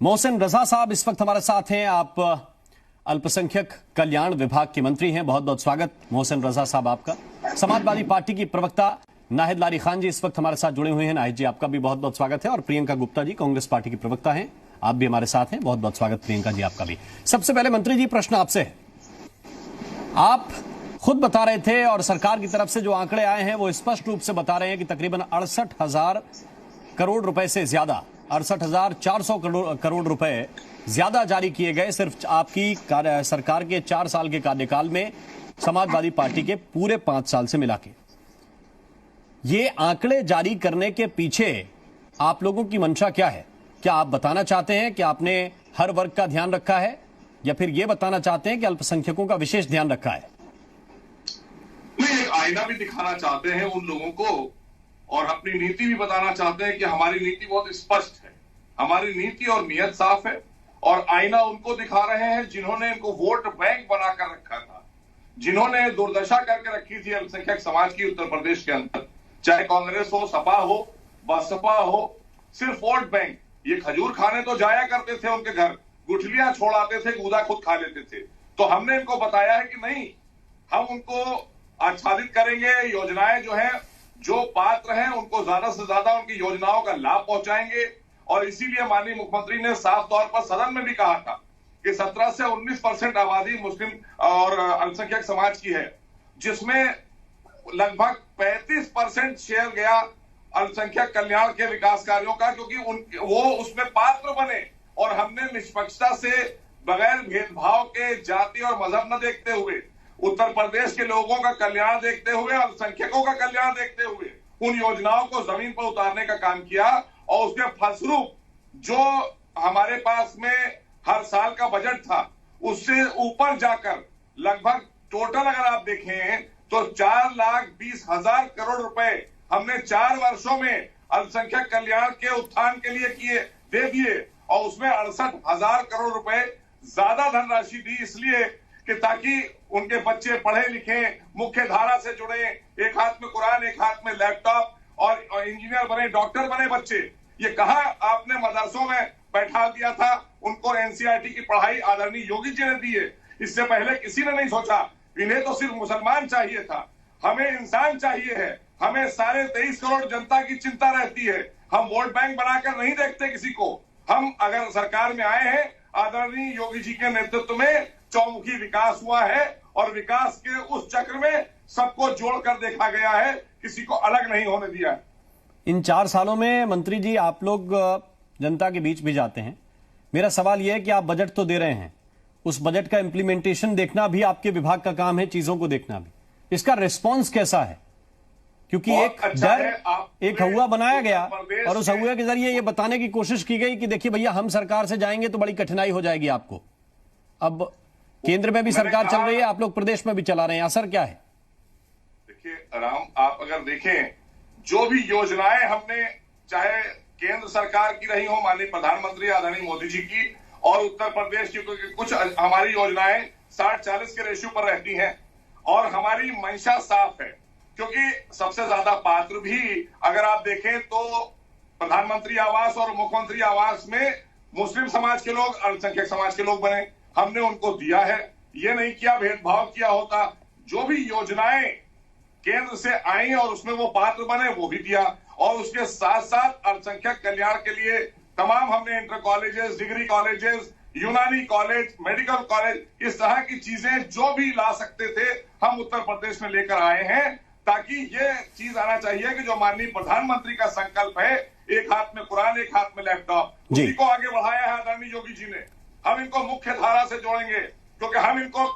मोहसिन रजा साहब इस वक्त हमारे साथ हैं। आप अल्पसंख्यक कल्याण विभाग के मंत्री हैं। बहुत बहुत स्वागत मोहसिन रजा साहब आपका। समाजवादी पार्टी की प्रवक्ता नाहिद लारी खान जी इस वक्त हमारे साथ जुड़े हुए हैं। नाहिद जी आपका भी बहुत बहुत स्वागत है। और प्रियंका गुप्ता जी कांग्रेस पार्टी की प्रवक्ता हैं, आप भी हमारे साथ हैं। बहुत बहुत स्वागत प्रियंका जी आपका भी। सबसे पहले मंत्री जी प्रश्न आपसे है, आप खुद बता रहे थे और सरकार की तरफ से जो आंकड़े आए हैं वो स्पष्ट रूप से बता रहे हैं कि तकरीबन 68,000 करोड़ रुपए से ज्यादा 68,400 करोड़ रुपए ज्यादा जारी किए गए सिर्फ आपकी सरकार के 4 साल के कार्यकाल में, समाजवादी पार्टी के पूरे 5 साल से मिला के। ये आंकड़े जारी करने के पीछे आप लोगों की मंशा क्या है? क्या आप बताना चाहते हैं कि आपने हर वर्ग का ध्यान रखा है, या फिर यह बताना चाहते हैं कि अल्पसंख्यकों का विशेष ध्यान रखा है? नहीं, एक आईना भी दिखाना चाहते हैं उन लोगों को और अपनी नीति भी बताना चाहते हैं कि हमारी नीति बहुत स्पष्ट है, हमारी नीति और नियत साफ है। और आईना उनको दिखा रहे हैं जिन्होंने इनको वोट बैंक बनाकर रखा था, जिन्होंने दुर्दशा करके रखी थी अल्पसंख्यक समाज की उत्तर प्रदेश के अंदर, चाहे कांग्रेस हो, सपा हो, बसपा हो, सिर्फ वोट बैंक। ये खजूर खाने तो जाया करते थे उनके घर, गुठलियां छोड़ाते थे, गूदा खुद खा लेते थे। तो हमने इनको बताया है कि नहीं, हम उनको आच्छादित करेंगे, योजनाएं जो है, जो पात्र हैं उनको ज्यादा से ज्यादा उनकी योजनाओं का लाभ पहुंचाएंगे। और इसीलिए माननीय मुख्यमंत्री ने साफ तौर पर सदन में भी कहा था कि 17 से 19% आबादी मुस्लिम और अल्पसंख्यक समाज की है, जिसमें लगभग 35% शेयर गया अल्पसंख्यक कल्याण के विकास कार्यों का, क्योंकि वो उसमें पात्र बने। और हमने निष्पक्षता से, बगैर भेदभाव के, जाति और मजहब न देखते हुए, उत्तर प्रदेश के लोगों का कल्याण देखते हुए, अल्पसंख्यकों का कल्याण देखते हुए उन योजनाओं को जमीन पर उतारने का काम किया। और उसके फलस्वरूप जो हमारे पास में हर साल का बजट था, उससे ऊपर जाकर लगभग टोटल अगर आप देखें तो 4,20,000 करोड़ रुपए हमने 4 वर्षों में अल्पसंख्यक कल्याण के उत्थान के लिए दे दिए। और उसमें 68,000 करोड़ रुपए ज्यादा धनराशि दी, इसलिए कि ताकि उनके बच्चे पढ़े लिखे, मुख्य धारा से जुड़े, एक हाथ में कुरान, एक हाथ में लैपटॉप, और इंजीनियर बने, डॉक्टर बने बच्चे। ये कहा आपने मदरसों में बैठा दिया था, उनको एनसीईआरटी की पढ़ाई आदरणीय योगी जी ने दी है। इससे पहले किसी ने नहीं सोचा। इन्हें तो सिर्फ मुसलमान चाहिए था, हमें इंसान चाहिए है, हमें साढ़े 23 करोड़ जनता की चिंता रहती है। हम वोट बैंक बनाकर नहीं देखते किसी को। हम अगर सरकार में आए हैं, आदरणीय योगी जी के नेतृत्व में चौमुखी विकास हुआ है, और विकास के उस चक्र में सबको जोड़कर देखा गया है, किसी को अलग नहीं होने दिया है। इन 4 सालों में मंत्री जी आप लोग जनता के बीच भी जाते हैं। मेरा सवाल यह है कि आप बजट तो दे रहे हैं, उस बजट का इंप्लीमेंटेशन देखना भी आपके विभाग का काम है, चीजों को देखना भी। इसका रिस्पॉन्स कैसा है? क्योंकि एक डर, एक हवा बनाया गया और उस हवा के जरिए ये बताने की कोशिश की गई कि देखिए भैया, हम सरकार से जाएंगे तो बड़ी कठिनाई हो जाएगी आपको। अब केंद्र में भी सरकार चल रही है, आप लोग प्रदेश में भी चला रहे हैं, असर क्या है? देखिए राम, आप अगर देखें जो भी योजनाएं हमने, चाहे केंद्र सरकार की रही हो, माननीय प्रधानमंत्री आदरणीय मोदी जी की, और उत्तर प्रदेश की, क्योंकि कुछ हमारी योजनाएं 60-40 के रेशियो पर रहती हैं। और हमारी मंशा साफ है, क्योंकि सबसे ज्यादा पात्र भी अगर आप देखें तो प्रधानमंत्री आवास और मुख्यमंत्री आवास में मुस्लिम समाज के लोग, अल्पसंख्यक समाज के लोग बने, हमने उनको दिया है। ये नहीं किया भेदभाव किया होता। जो भी योजनाएं केंद्र से आई और उसमें वो पात्र बने, वो भी दिया। और उसके साथ साथ अल्पसंख्यक कल्याण के लिए तमाम हमने इंटर कॉलेजेस, डिग्री कॉलेजेस, यूनानी कॉलेज, मेडिकल कॉलेज, इस तरह की चीजें जो भी ला सकते थे हम उत्तर प्रदेश में लेकर आए हैं, ताकि ये चीज आना चाहिए कि जो माननीय प्रधानमंत्री का संकल्प है, एक हाथ में कुरान, एक हाथ में लैपटॉप, उसी को आगे बढ़ाया है आदरणीय योगी जी ने। हम इनको मुख्य धारा से जोड़ेंगे, क्योंकि हम इनको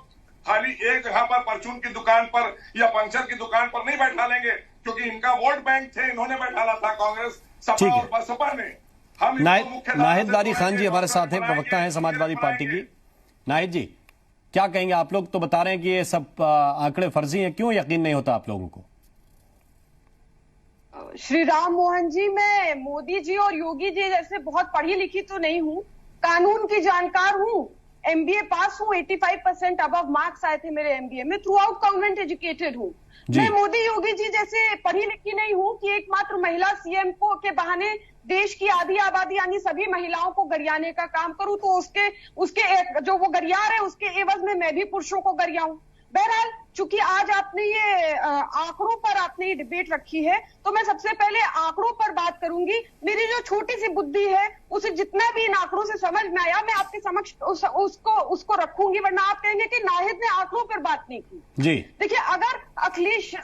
खाली एक जगह पर परचून की दुकान पर या पंचर की दुकान पर नहीं बैठा लेंगे, क्योंकि इनका वोट बैंक थे, इन्होंने बैठाला था कांग्रेस, सपा और बसपा ने। हम नाहिद लारी खान जी हमारे साथ हैं, प्रवक्ता हैं समाजवादी पार्टी की। नाहिद जी, क्या कहेंगे? आप लोग तो बता रहे हैं कि ये सब आंकड़े फर्जी हैं, क्यों यकीन नहीं होता आप लोगों को? श्री राम मोहन जी, मैं मोदी जी और योगी जी जैसे बहुत पढ़ी लिखी तो नहीं हूँ, कानून की जानकार हूँ, एमबीए पास हूँ, 85% अबव मार्क्स आए थे मेरे एमबीए में। थ्रू आउट कॉन्वेंट एजुकेटेड हूँ। मैं मोदी योगी जी जैसे पढ़ी लिखी नहीं हूँ कि एकमात्र महिला सीएम को के बहाने देश की आधी आबादी यानी सभी महिलाओं को गरियाने का काम करूं, तो उसके जो वो गरिया रहे उसके एवज में मैं भी पुरुषों को गरियाऊं। बहरहाल, चूंकि आज आपने ये आंकड़ों पर आपने ये डिबेट रखी है, तो मैं सबसे पहले आंकड़ों पर बात करूंगी। मेरी जो छोटी सी बुद्धि है उसे जितना भी इन आंकड़ों से समझ में आया मैं आपके समक्ष उसको रखूंगी, वरना आप कहेंगे कि नाहिद ने आंकड़ों पर बात नहीं की। जी देखिए, अगर अखिलेश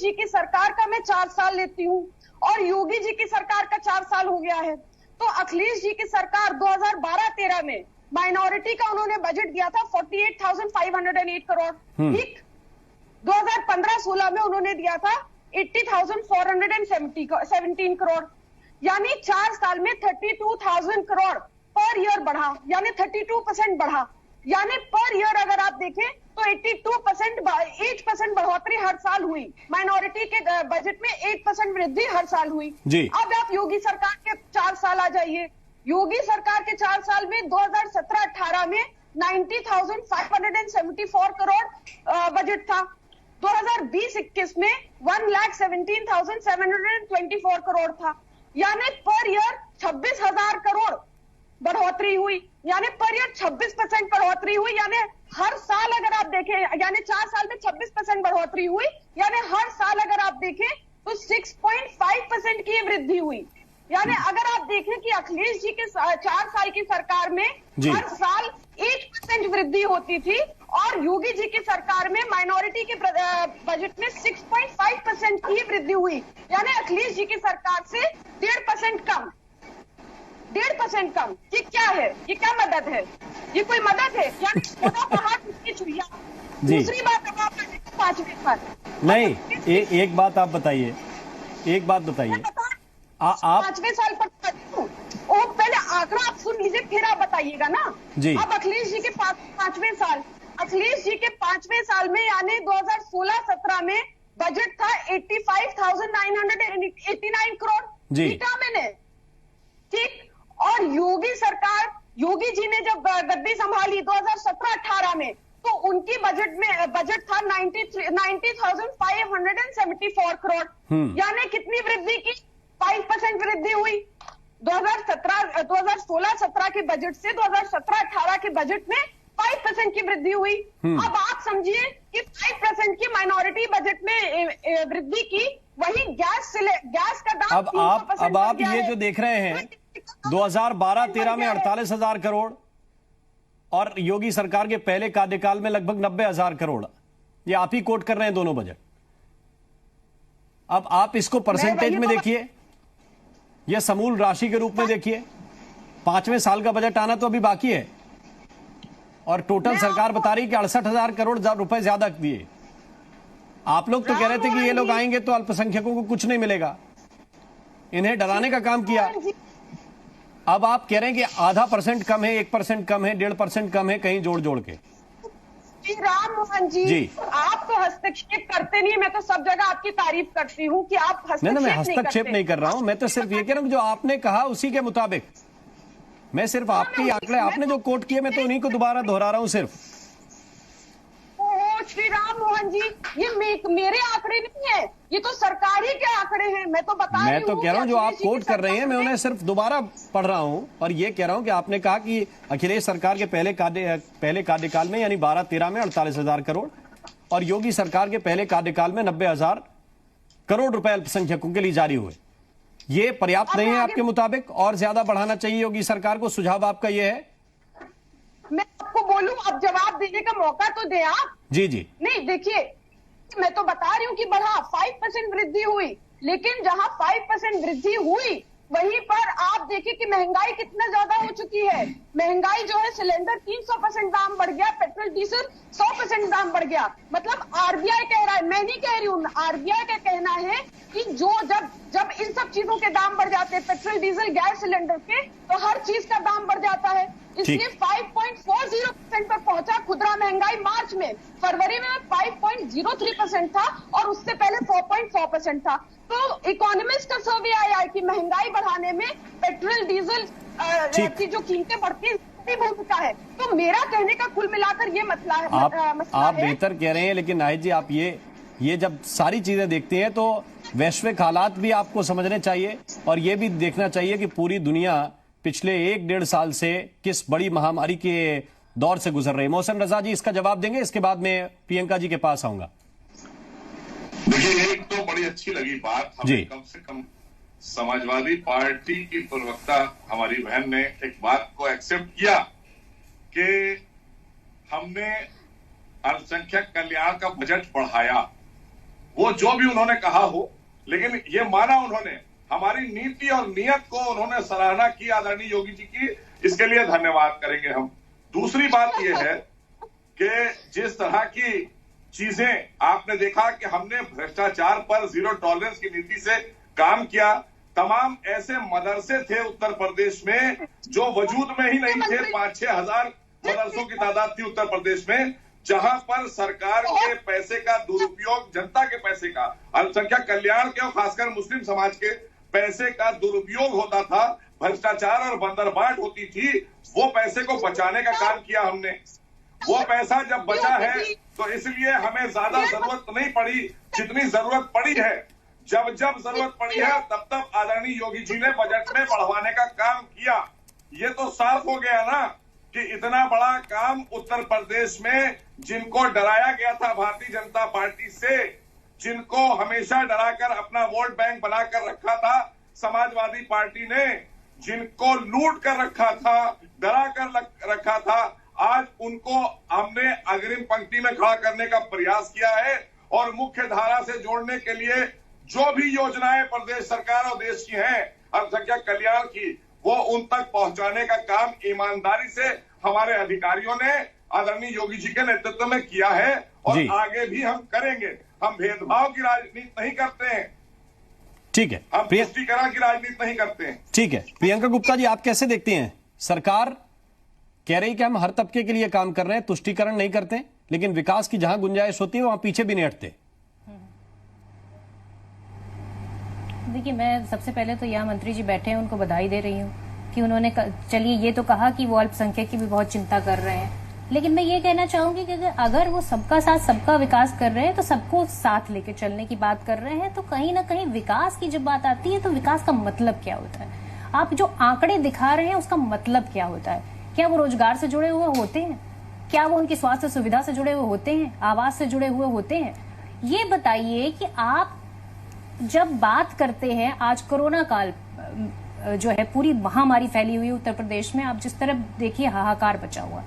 जी की सरकार का मैं 4 साल लेती हूँ और योगी जी की सरकार का 4 साल हो गया है, तो अखिलेश जी की सरकार 2012-13 में माइनॉरिटी का उन्होंने बजट दिया था 48,508 करोड़, ठीक। 2015-16 में उन्होंने दिया था 80,417 करोड़, यानी 4 साल में 32,000 करोड़ पर ईयर बढ़ा, यानी 32% बढ़ा। यानी पर ईयर अगर आप देखें तो 8% बढ़ोतरी हर साल हुई। माइनॉरिटी के बजट में 8% वृद्धि हर साल हुई जी। अब आप योगी सरकार के 4 साल आ जाइए। योगी सरकार के 4 साल में 2017-18 में 90,574 करोड़ बजट था। 2020-21 में 1,17,724 करोड़ था, यानी पर ईयर 26,000 करोड़ बढ़ोतरी हुई, यानी पर ईयर 26% बढ़ोतरी हुई। यानी हर साल अगर आप देखें, यानी 4 साल में 26% बढ़ोतरी हुई, यानी हर साल अगर आप देखें तो 6.5% की वृद्धि हुई। यानी अगर आप देखें कि अखिलेश जी के 4 साल की सरकार में हर साल 8% वृद्धि होती थी और योगी जी की सरकार में माइनॉरिटी के बजट में 6.5% की वृद्धि हुई। यानी अखिलेश जी की सरकार से 1.5% कम। 1.5% कम, ये क्या है? ये क्या मदद है? ये कोई मदद है? यानी पहाड़ किसकी छुइया। दूसरी बात अब आप 5वें साल नहीं, एक बात आप बताइए, आप 5वें साल पर पहले आंकड़ा आप सुन लीजिए, फिर आप बताइएगा ना जी। अब अखिलेश जी के 5वें साल, अखिलेश जी के 5वें साल में यानी 2016-17 में बजट था 85,989 करोड़ जी, मैंने ठीक। और योगी जी ने जब गद्दी संभाली 2017-18 में, तो उनकी बजट था 90,574 करोड़, यानी कितनी वृद्धि की? 5% वृद्धि हुई। 2016-17 के बजट से 2017-18 के बजट में 5% की वृद्धि हुई। अब आप समझिए कि 5% की माइनॉरिटी बजट में वृद्धि की, वही गैस का दाम अब आप ये जो देख रहे हैं 2012-13 में 48,000 करोड़ और योगी सरकार के पहले कार्यकाल में लगभग 90,000 करोड़, ये आप ही कोट कर रहे हैं दोनों बजट। अब आप इसको परसेंटेज में देखिए, यह समूल राशि के रूप में देखिए। 5वें साल का बजट आना तो अभी बाकी है और टोटल सरकार बता रही कि 68,000 करोड़ रुपए ज्यादा दिए। आप लोग तो कह रहे थे कि ये लोग आएंगे तो अल्पसंख्यकों को कुछ नहीं मिलेगा, इन्हें डराने का काम किया। अब आप कह रहे हैं कि 0.5% कम है, 1% कम है, 1.5% कम है, कहीं जोड़ के। राम मोहन जी, आप तो हस्तक्षेप करते नहीं, मैं तो सब जगह आपकी तारीफ करती हूँ कि आप हस्तक्षेप नहीं, मैं हस्तक्षेप नहीं कर रहा हूं, मैं तो सिर्फ ये कह रहा हूं जो आपने कहा उसी के मुताबिक। मैं सिर्फ आपके आंकड़े, आपने जो कोट किए, मैं तो उन्हीं को दोबारा दोहरा रहा हूं सिर्फ। श्री राम मोहन जी, ये मेरे आंकड़े नहीं है, ये तो सरकारी के आंकड़े हैं। मैं तो बता रही हूं, मैं तो कह रहा हूं जो आप कोट कर रहे हैं, मैं उन्हें सिर्फ दोबारा पढ़ रहा हूं और ये कह रहा हूं कि आपने कहा कि अखिलेश सरकार के पहले कार्यकाल में यानी 12-13 में 48,000 करोड़ और योगी सरकार के पहले कार्यकाल में 90,000 करोड़ रुपए अल्पसंख्यकों के लिए जारी हुए। ये पर्याप्त नहीं है आपके मुताबिक, और ज्यादा बढ़ाना चाहिए योगी सरकार को? सुझाव आपका ये है? मैं आपको बोलूं, अब जवाब देने का मौका तो दे आप। जी। नहीं, देखिए, मैं तो बता रही हूं कि बढ़ा 5% वृद्धि हुई, लेकिन जहां 5% वृद्धि हुई वहीं पर आप देखिए कि महंगाई कितना ज्यादा हो चुकी है। महंगाई जो है, सिलेंडर 300% दाम बढ़ गया, पेट्रोल डीजल 100% दाम बढ़ गया। मतलब आरबीआई कह रहा है, मैं नहीं कह रही हूं, आरबीआई का कहना है कि जब इन सब चीजों के दाम बढ़ जाते हैं, पेट्रोल डीजल गैस सिलेंडर के, तो हर चीज का दाम बढ़ जाता है। इसलिए 5.40% पर पहुंचा खुदरा महंगाई मार्च में। फरवरी में 5.03% था और उससे पहले 4.4% था। तो इकोनॉमिस्ट का सर्वे आया है कि महंगाई बढ़ाने में पेट्रोल डीजल की जो कीमतें बढ़ती है अपनी भूमिका है। तो मेरा कहने का कुल मिलाकर ये मसला है। आप बेहतर कह रहे हैं, लेकिन नाहिद जी आप ये जब सारी चीजें देखते हैं तो वैश्विक हालात भी आपको समझने चाहिए और ये भी देखना चाहिए कि पूरी दुनिया पिछले 1-1.5 साल से किस बड़ी महामारी के दौर से गुजर रही है। मोहसिन रजा जी इसका जवाब देंगे, इसके बाद मैं प्रियंका जी के पास आऊंगा। देखिए, एक तो बड़ी अच्छी लगी बात, हमें कम से कम समाजवादी पार्टी की प्रवक्ता हमारी बहन ने एक बात को एक्सेप्ट किया कि हमने अल्पसंख्यक कल्याण का बजट बढ़ाया। वो जो भी उन्होंने कहा हो, लेकिन ये माना उन्होंने, हमारी नीति और नियत को उन्होंने सराहना की आदरणीय योगी जी की, इसके लिए धन्यवाद करेंगे हम। दूसरी बात यह है कि जिस तरह की चीजें आपने देखा कि हमने भ्रष्टाचार पर जीरो टॉलरेंस की नीति से काम किया। तमाम ऐसे मदरसे थे उत्तर प्रदेश में जो वजूद में ही नहीं थे। 5-6 हजार मदरसों की तादाद थी उत्तर प्रदेश में, जहां पर सरकार के पैसे का दुरुपयोग, जनता के पैसे का, अल्पसंख्यक कल्याण के और खासकर मुस्लिम समाज के पैसे का दुरुपयोग होता था, भ्रष्टाचार और बंदरबाट होती थी। वो पैसे को बचाने का काम किया हमने। वो पैसा जब बचा है तो इसलिए हमें ज्यादा जरूरत नहीं पड़ी जितनी जरूरत पड़ी है। जब जरूरत पड़ी है तब आदरणीय योगी जी ने बजट में बढ़वाने का काम किया। ये तो साफ हो गया ना कि इतना बड़ा काम उत्तर प्रदेश में, जिनको डराया गया था भारतीय जनता पार्टी से, जिनको हमेशा डराकर अपना वोट बैंक बनाकर रखा था समाजवादी पार्टी ने, जिनको लूट कर रखा था, डरा कर रखा था, आज उनको हमने अग्रिम पंक्ति में खड़ा करने का प्रयास किया है और मुख्य धारा से जोड़ने के लिए जो भी योजनाएं प्रदेश सरकार और देश की हैं अल्पसंख्यक कल्याण की, वो उन तक पहुंचाने का काम ईमानदारी से हमारे अधिकारियों ने आदरणीय योगी जी के नेतृत्व में किया है और आगे भी हम करेंगे। हम भेदभाव की राजनीति नहीं करते हैं, ठीक है, हम तुष्टीकरण की राजनीति नहीं करते हैं। ठीक है, प्रियंका गुप्ता जी आप कैसे देखते हैं? सरकार कह रही कि हम हर तबके के लिए काम कर रहे हैं, तुष्टीकरण नहीं करते, लेकिन विकास की जहां गुंजाइश होती है वहां पीछे भी नहीं हटते। देखिए, मैं सबसे पहले तो यहाँ मंत्री जी बैठे हैं, उनको बधाई दे रही हूँ कि उन्होंने चलिए ये तो कहा कि वो अल्पसंख्यक की भी बहुत चिंता कर रहे हैं, लेकिन मैं ये कहना चाहूंगी कि अगर वो सबका साथ सबका विकास कर रहे हैं तो सबको साथ लेके चलने की बात कर रहे हैं, तो कहीं ना कहीं विकास की जब बात आती है तो विकास का मतलब क्या होता है? आप जो आंकड़े दिखा रहे हैं उसका मतलब क्या होता है? क्या वो रोजगार से जुड़े हुए होते हैं? क्या वो उनकी स्वास्थ्य सुविधा से जुड़े हुए होते हैं? आवास से जुड़े हुए होते हैं? ये बताइए कि आप जब बात करते हैं, आज कोरोना काल जो है, पूरी महामारी फैली हुई उत्तर प्रदेश में, आप जिस तरह देखिए हाहाकार बचा हुआ,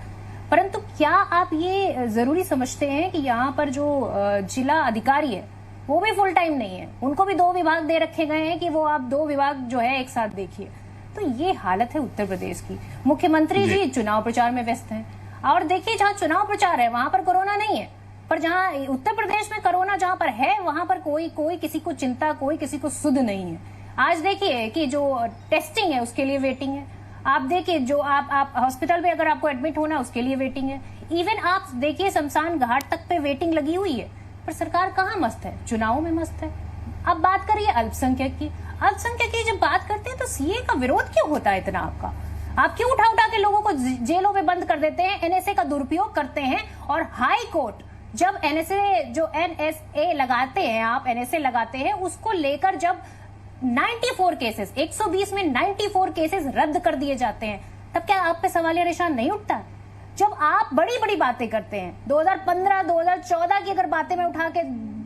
परंतु क्या आप ये जरूरी समझते हैं कि यहाँ पर जो जिला अधिकारी है वो भी फुल टाइम नहीं है? उनको भी 2 विभाग दे रखे गए हैं कि वो आप 2 विभाग जो है एक साथ देखिए। तो ये हालत है उत्तर प्रदेश की। मुख्यमंत्री जी चुनाव प्रचार में व्यस्त हैं, और देखिए जहां चुनाव प्रचार है वहां पर कोरोना नहीं है, पर जहां उत्तर प्रदेश में कोरोना जहां पर है वहां पर कोई किसी को चिंता, कोई किसी को सुध नहीं है। आज देखिए कि जो टेस्टिंग है उसके लिए वेटिंग है। आप देखिए जो आप हॉस्पिटल में अगर आपको एडमिट होना है उसके लिए वेटिंग है। इवन आप देखिए शमशान घाट तक पे वेटिंग लगी हुई है, पर सरकार कहाँ मस्त है? चुनाव में मस्त है। अब बात करिए अल्पसंख्यक की। अल्पसंख्यक की जब बात करते हैं तो सीए का विरोध क्यों होता है इतना आपका? आप क्यों उठा के लोगों को जेलों में बंद कर देते हैं, एनएसए का दुरुपयोग करते हैं? और हाई कोर्ट जब एनएसए लगाते हैं, आप एनएसए लगाते हैं, उसको लेकर जब 94 केसेस, 120 में 94 केसेस रद्द कर दिए जाते हैं, तब क्या आप पे सवालिया निशान नहीं उठता? जब आप बड़ी बड़ी बातें करते हैं, 2015, 2014 की अगर बातें मैं उठा के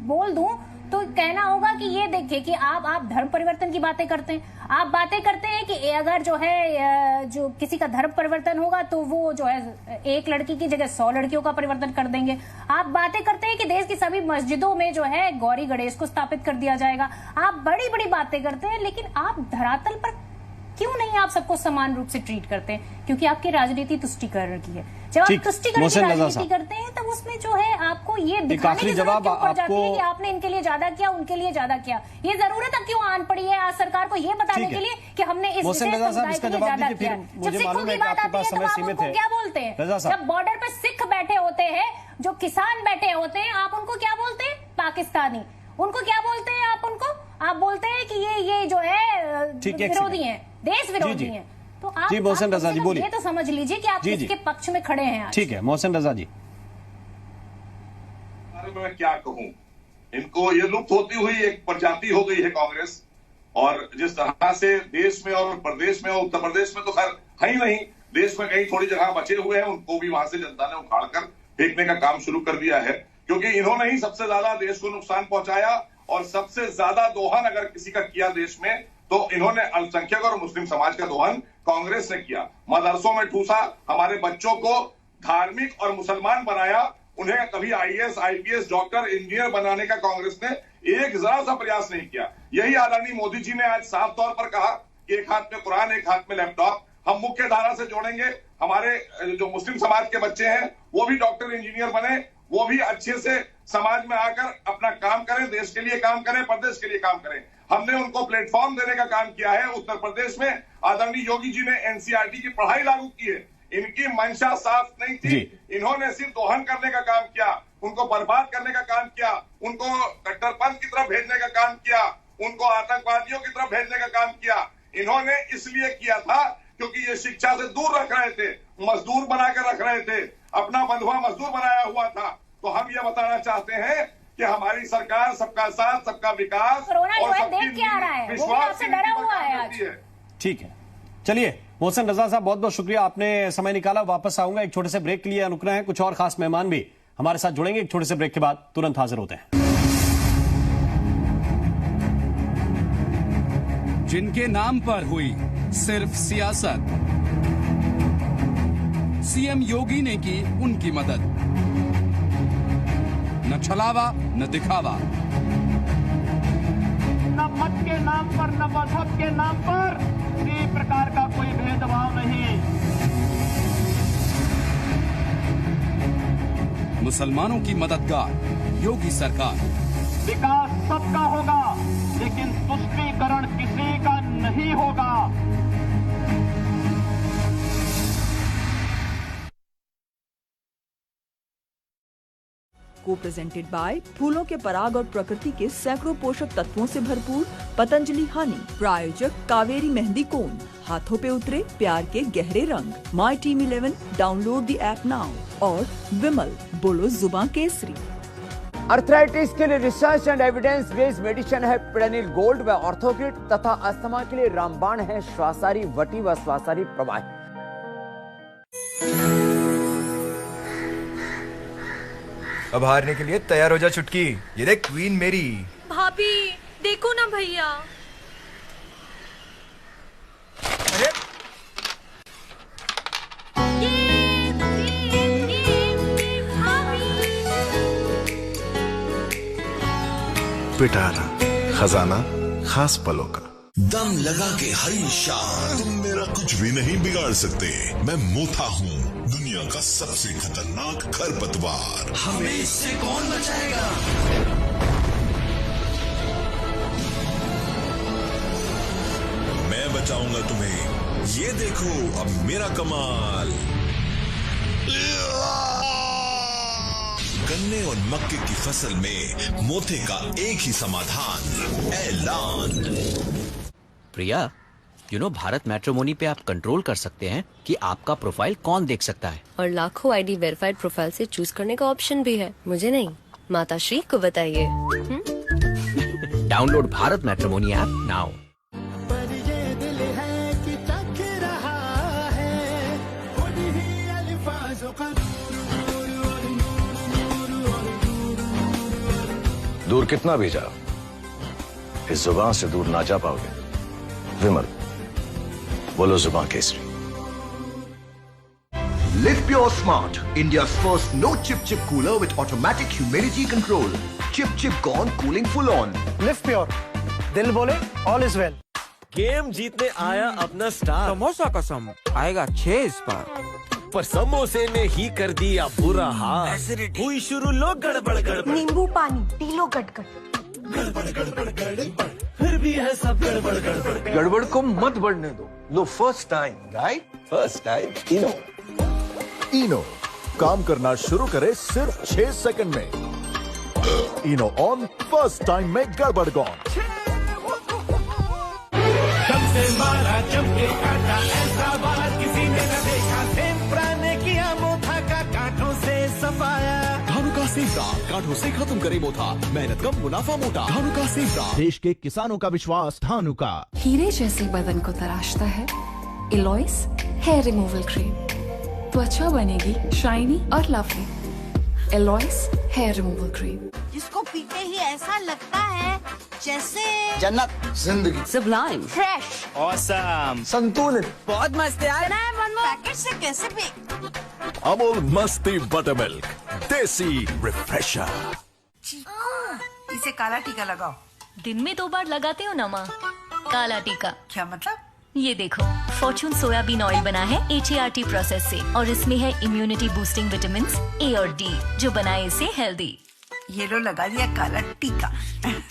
बोल दूं तो कहना होगा कि ये देखिए कि आप धर्म परिवर्तन की बातें करते हैं। आप बातें करते हैं कि अगर जो है जो किसी का धर्म परिवर्तन होगा तो वो जो है एक लड़की की जगह 100 लड़कियों का परिवर्तन कर देंगे। आप बातें करते हैं कि देश की सभी मस्जिदों में जो है गौरी गणेश को स्थापित कर दिया जाएगा। आप बड़ी बड़ी बातें करते हैं, लेकिन आप धरातल पर क्यों नहीं आप सबको समान रूप से ट्रीट करते हैं? क्योंकि आपकी राजनीति तुष्टीकरण की है। जब आप तुष्टीकरण की राजनीति करते हैं तब उसमें जो है आपको ये दिखाने की जरूरत क्यों पड़ जाती है कि आपने इनके लिए ज्यादा किया, उनके लिए ज्यादा किया? ये जरूरत अब क्यों आन पड़ी है आज सरकार को ये बताने के लिए कि हमने इस विशेष समुदाय के लिए ज्यादा किया? जब सिखों की बात आती है तो आप उनको क्या बोलते हैं? जब बॉर्डर पे सिख बैठे होते हैं, जो किसान बैठे होते हैं, आप उनको क्या बोलते हैं? पाकिस्तानी। उनको क्या बोलते हैं आप? उनको आप बोलते हैं कि ये जो है विरोधी हैं, देश विरोधी हैं। तो आप जी, मोहसिन रजा जी, बोलिए। ये तो समझ लीजिए कि आप जी, जी। किसके पक्ष में खड़े हैं आज। ठीक है, मोहसिन रजा जी। मैं क्या कहूं, इनको ये लुप्त होती हुई एक प्रजाति हो गई है कांग्रेस। और जिस तरह से देश में और प्रदेश में और उत्तर प्रदेश में तो खैर है ही नहीं, देश में कई थोड़ी जगह बचे हुए हैं, उनको भी वहां से जनता ने उखाड़ कर फेंकने का काम शुरू कर दिया है। क्योंकि इन्होंने ही सबसे ज्यादा देश को नुकसान पहुंचाया और सबसे ज्यादा दोहन अगर किसी का किया देश में तो इन्होंने अल्पसंख्यक और मुस्लिम समाज का दोहन कांग्रेस ने किया। मदरसों में ठूसा, हमारे बच्चों को धार्मिक और मुसलमान बनाया, उन्हें कभी आईएएस, आईपीएस, डॉक्टर, इंजीनियर बनाने का कांग्रेस ने एक जरा सा प्रयास नहीं किया। यही आदरणीय मोदी जी ने आज साफ तौर पर कहा कि एक हाथ में कुरान, एक हाथ में लैपटॉप, हम मुख्य धारा से जोड़ेंगे। हमारे जो मुस्लिम समाज के बच्चे हैं वो भी डॉक्टर, इंजीनियर बने, वो भी अच्छे से समाज में आकर अपना काम करें, देश के लिए काम करें, प्रदेश के लिए काम करें। हमने उनको प्लेटफॉर्म देने का काम किया है। उत्तर प्रदेश में आदरणीय योगी जी ने एनसीईआरटी की पढ़ाई लागू की है। इनकी मंशा साफ नहीं थी, इन्होंने सिर्फ दोहन करने का काम किया, उनको बर्बाद करने का काम किया, उनको कट्टरपंथ की तरफ भेजने का काम किया, उनको आतंकवादियों की तरफ भेजने का काम किया। इन्होंने इसलिए किया था क्योंकि ये शिक्षा से दूर रख रहे थे, मजदूर बनाकर रख रहे थे, अपना बंधुआ मजदूर बनाया हुआ था। तो हम ये बताना चाहते हैं कि हमारी सरकार सबका साथ, सबका विकास और सबकी विश्वास से डरा हुआ है आज। ठीक है, चलिए मोहसिन रजा साहब, बहुत बहुत शुक्रिया, आपने समय निकाला। वापस आऊंगा, एक छोटे से ब्रेक के लिए रुक रहे हैं, कुछ और खास मेहमान भी हमारे साथ जुड़ेंगे। एक छोटे से ब्रेक के बाद तुरंत हाजिर होते हैं। जिनके नाम पर हुई सिर्फ सियासत, सीएम योगी ने की उनकी मदद, न छलावा न दिखावा, न मत के नाम पर न मजहब के नाम पर किसी प्रकार का कोई भेदभाव नहीं। मुसलमानों की मददगार योगी सरकार। विकास सबका होगा लेकिन तुष्टीकरण किसी का नहीं होगा। को प्रेजेंटेड बाय फूलों के पराग और प्रकृति के सैकड़ों पोषक तत्वों से भरपूर पतंजलि हनी। प्रायोजक कावेरी मेहंदी कोन, हाथों पे उतरे प्यार के गहरे रंग। My team 11 download the app now. और विमल, बोलो जुबान केसरी। अर्थराइटिस के लिए research and evidence based medicine है पेडानिल गोल्ड व ऑर्थोकिट, तथा अस्थमा के लिए रामबाण है श्वासारी वटी व श्वासारी प्रवाही। अब हारने के लिए तैयार हो जा चुटकी, ये देख क्वीन मेरी। भाभी देखो ना भैया। अरे पिटारा खजाना खास पलों का। दम लगा के हरी शान, तुम मेरा कुछ भी नहीं बिगाड़ सकते। मैं मोथा हूँ, दुनिया का सबसे खतरनाक खरपतवार। हमें इससे कौन बचाएगा? मैं बचाऊंगा तुम्हें, ये देखो अब मेरा कमाल। गन्ने और मक्के की फसल में मोथे का एक ही समाधान, ऐलान। प्रिया, भारत मैट्रिमोनी पे आप कंट्रोल कर सकते हैं कि आपका प्रोफाइल कौन देख सकता है, और लाखों आईडी वेरीफाइड प्रोफाइल से चूज करने का ऑप्शन भी है। मुझे नहीं, माता श्री को बताइए। Download Bharat matrimony app now. दूर कितना भी जाओ, इस जुबान से दूर ना जा पाओगे। विमल, बोलो जुबान Kesari. Live Pure Smart, India's first no chip chip cooler with automatic humidity control. Chip chip gone, cooling full on. Live Pure, दिल बोले all is well। गेम जीतने आया अपना स्टार। समोसा कसम आएगा 6 इस बार, पर समोसे ने ही कर दिया बुरा हाल। हुई शुरू लो गड़बड़ गड़बड़, नींबू पानी पी लो गटगट, गड़बड़ गड़बड़ गड़बड़, फिर भी है सब गड़बड़ गड़बड़। गड़बड़ को मत बढ़ने दो, लो first time right, first time Eno. Eno काम करना शुरू करे सिर्फ 6 सेकंड में। इनो ऑन, फर्स्ट टाइम में गड़बड़ गॉन। सबसे मारा था जब देखा था ऐसा बार किसी ने न देखा। सेफ्रा ने किया मोथा का कांटों से सफाया। धानुका सेफ्रा कांटों से खत्म करे मोथा, मेहनत कम मुनाफा मोटा। धानुका सेफ्रा, देश के किसानों का विश्वास। धानुका। हीरे जैसे बदन को तराशता है एलॉइस हेयर रिमूवल क्रीम, त्वचा बनेगी शाइनी और लवली। एलॉइस हेयर रिमूवल क्रीम, जिसको पीते ही ऐसा लगता है जैसे जन्नत, जिंदगी, सुब्लाइम, फ्रेश, ऑसम, संतुलित, बहुत मस्त यार। पैकेट से कैसे भी। अमूल मस्ती बटर मिल्क, देसी रिफ्रेशर। इसे काला टीका लगाओ। दिन में 2 बार लगाते हो ना माँ काला टीका? क्या मतलब? ये देखो, फॉर्चून सोयाबीन ऑयल बना है HART प्रोसेस से और इसमें है इम्यूनिटी बूस्टिंग विटामिन A और D जो बनाए इसे हेल्दी। ये लो लगा दिया काला टीका।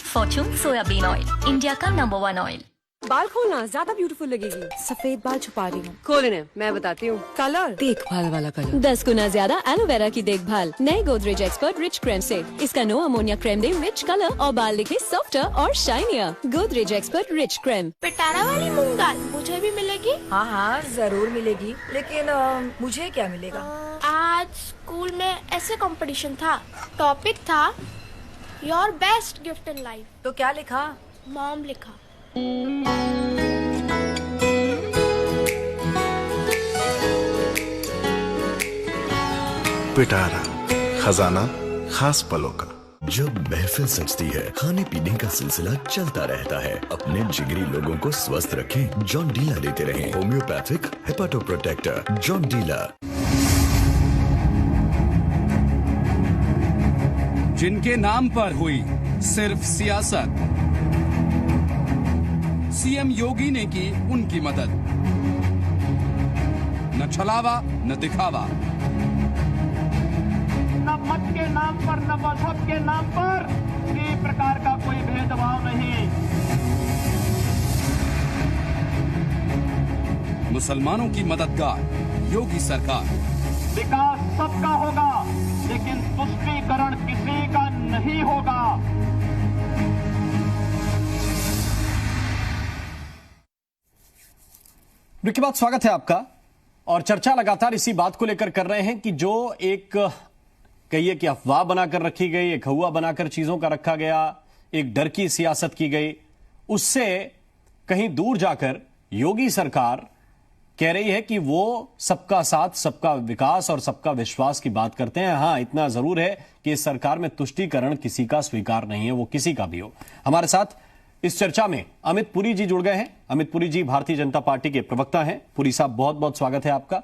फॉर्चून सोयाबीन ऑयल, इंडिया का नंबर 1 ऑयल। बाल खोलना ज्यादा ब्यूटीफुल लगेगी। सफेद बाल छुपा रही हूँ। खोलने मैं बताती हूँ। कलर देखभाल वाला कलर, 10 गुना ज्यादा एलोवेरा की देखभाल नए गोदरेज एक्सपर्ट रिच क्रीम से। इसका नो अमोनिया क्रीम दे रिच कलर और बाल दिखे सॉफ्टर और shinier. Godrej expert rich cream. पिटारा वाली मूंग दाल मुझे भी मिलेगी? हाँ हाँ जरूर मिलेगी, लेकिन मुझे क्या मिलेगा? आज स्कूल में ऐसे कंपटीशन था, टॉपिक था your best gift in life. तो क्या लिखा? मॉम लिखा। पिटारा, खजाना खास पलों का। जब महफिल सजती है, खाने पीने का सिलसिला चलता रहता है। अपने जिगरी लोगों को स्वस्थ रखें, जॉन डीला लेते रहें। होम्योपैथिक हेपाटो प्रोटेक्टर, जॉन डीला। जिनके नाम पर हुई सिर्फ सियासत, सीएम योगी ने की उनकी मदद। न छलावा न दिखावा, न मत के नाम पर न मजहब के नाम पर किसी प्रकार का कोई भेदभाव नहीं। मुसलमानों की मददगार योगी सरकार। विकास सबका होगा, लेकिन तुष्टीकरण किसी का नहीं होगा। ब्रेक के बाद स्वागत है आपका। और चर्चा लगातार इसी बात को लेकर कर रहे हैं कि जो एक कहिए कि अफवाह बनाकर रखी गई, एक हवा बनाकर चीजों का रखा गया, एक डर की सियासत की गई, उससे कहीं दूर जाकर योगी सरकार कह रही है कि वो सबका साथ, सबका विकास और सबका विश्वास की बात करते हैं। हां, इतना जरूर है कि इस सरकार में तुष्टीकरण किसी का स्वीकार नहीं है, वो किसी का भी हो। हमारे साथ इस चर्चा में अमित पुरी जी जुड़ गए हैं। अमित पुरी जी भारतीय जनता पार्टी के प्रवक्ता हैं। पुरी साहब, बहुत बहुत स्वागत है आपका।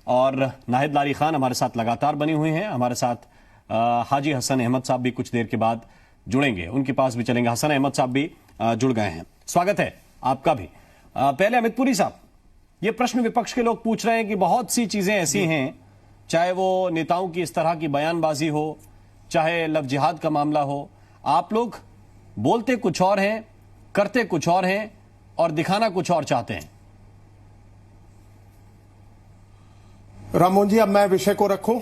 और नाहिद लारी खान हमारे साथ लगातार बनी हुई हैं। हमारे साथ हाजी हसन अहमद साहब भी कुछ देर के बाद जुड़ेंगे, उनके पास भी चलेंगे। हसन अहमद साहब भी जुड़ गए हैं, स्वागत है आपका भी। पहले अमित पुरी साहब, ये प्रश्न विपक्ष के लोग पूछ रहे हैं कि बहुत सी चीजें ऐसी हैं, चाहे वो नेताओं की इस तरह की बयानबाजी हो, चाहे लव जिहाद का मामला हो, आप लोग बोलते कुछ और हैं, करते कुछ और हैं और दिखाना कुछ और चाहते हैं। राममोहन जी, अब मैं विषय को रखूं।